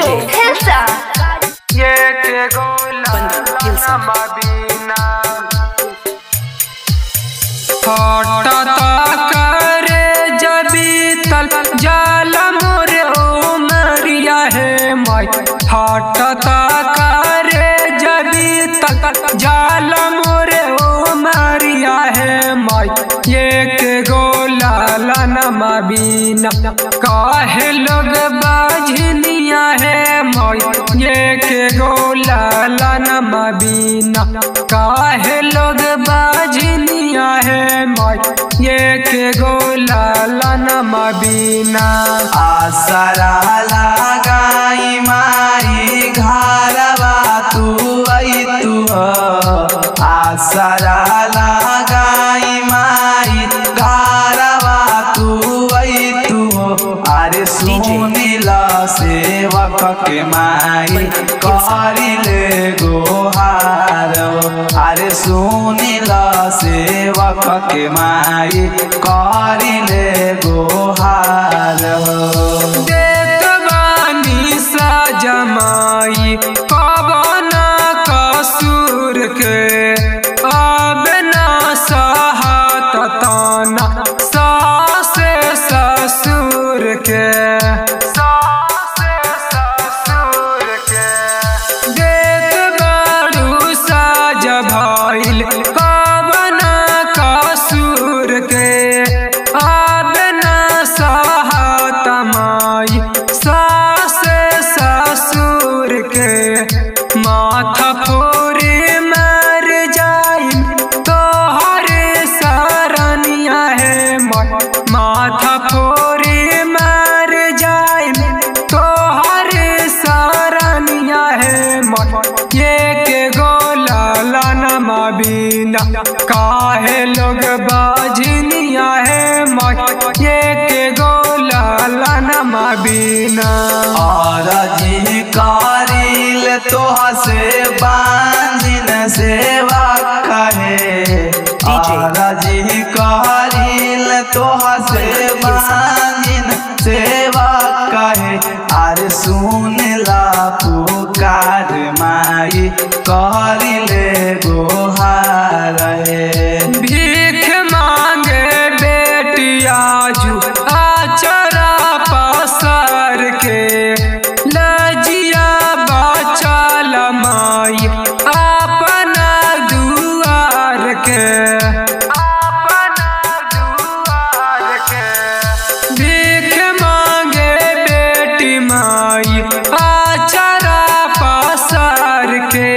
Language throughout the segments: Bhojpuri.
Hilsa. ये के गोला मबीना हटता करे जबी तल जाल मोरे उमरिया है माई हटता करे जबी तल जाल मोरे उमरिया है माई ये के गोला मबीना काहे लोग बाझनिया है माई ये के गोला मबीना काहे लोग बाझनिया है माई ये के गोला मबीना आसरा लगाई माई घरवा तू आई तू आसरा लगाई माई घरवा तू आई तू अरे सुनीला सेवक के माई करिले गोहार अरे सुनीला सेवक के माई करिले गोहार देत बानी सजमाई कबना कसूर के अब ना सहत ताना सास ससुर के देत बारू साज भइल कबना कसूर के अब ना सहत माई सास ससुर के माथा फोरे मर जाई तोहरे सरनिया है माथा फोरे मर जाई तोहरे सरनिया है ये के गोला मबीना काहे लोग बाझनिया है ये के गोला मबीना और जी कारिल तोहा से बांधिन सेवा कहे और जी कारिल तोहा से बांधिन सेवा कहे अरे सुनला पुकार माई करिले गोहार भीख मांगे बेटिया जू आचरा पसार के लजिया बचल माई अपना दुआर के भीख मांगे बेटी माई आचरा पसार के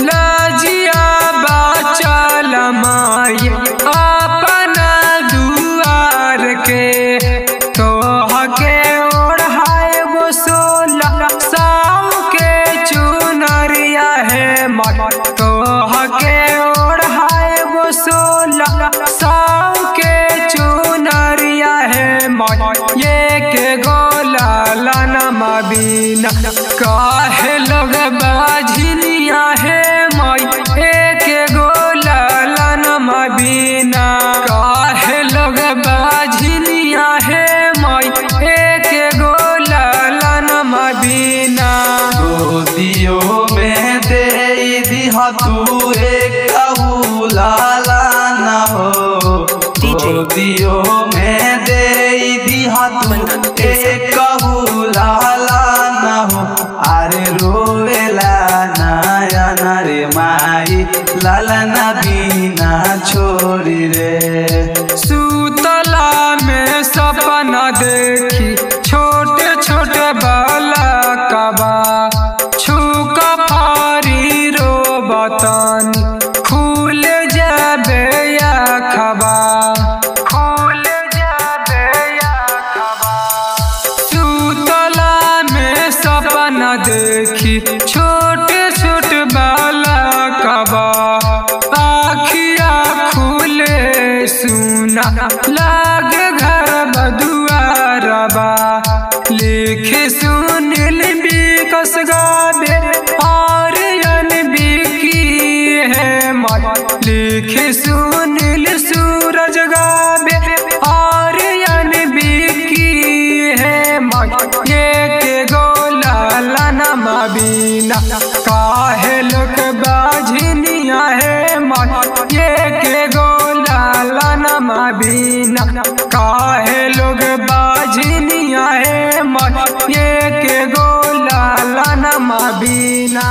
लजिया बचल माई अपना दुआर के तोह के ओढ़ाए वो सोला साव के चुनरिया है तोह के ओढ़ाए वो सोला साव के चुनरिया है ये के गोला मबीना काहे लोग बाझनिया है माई एक गोला मबीना काहे लोग बाझनिया है माई एक गोला मबीना गोदियो में दे दिहा तू एक कहूला न हो गोदियो में दे दिहा तू एक कहूला न हो अरे रोवेला नयन रे माई लालना बिना छोड़ी रे सुतला में सपना देखी छोटे छोटे बाला कबा छुका फारी रो बतानी खुल जाबे या खबा सुतला में सपना देखी छोटे छोटे बाला कबा आखिया खुले सुना लाग घर बदुआरबा लिखे सुनील बिकस गाबे आर्यन बिकी है लिखे सुनील सूरज गाबे आर्यन बिकी है ये के गोला बीना काहे लोग बाझनिया है ये के गो लाला नमा बीना।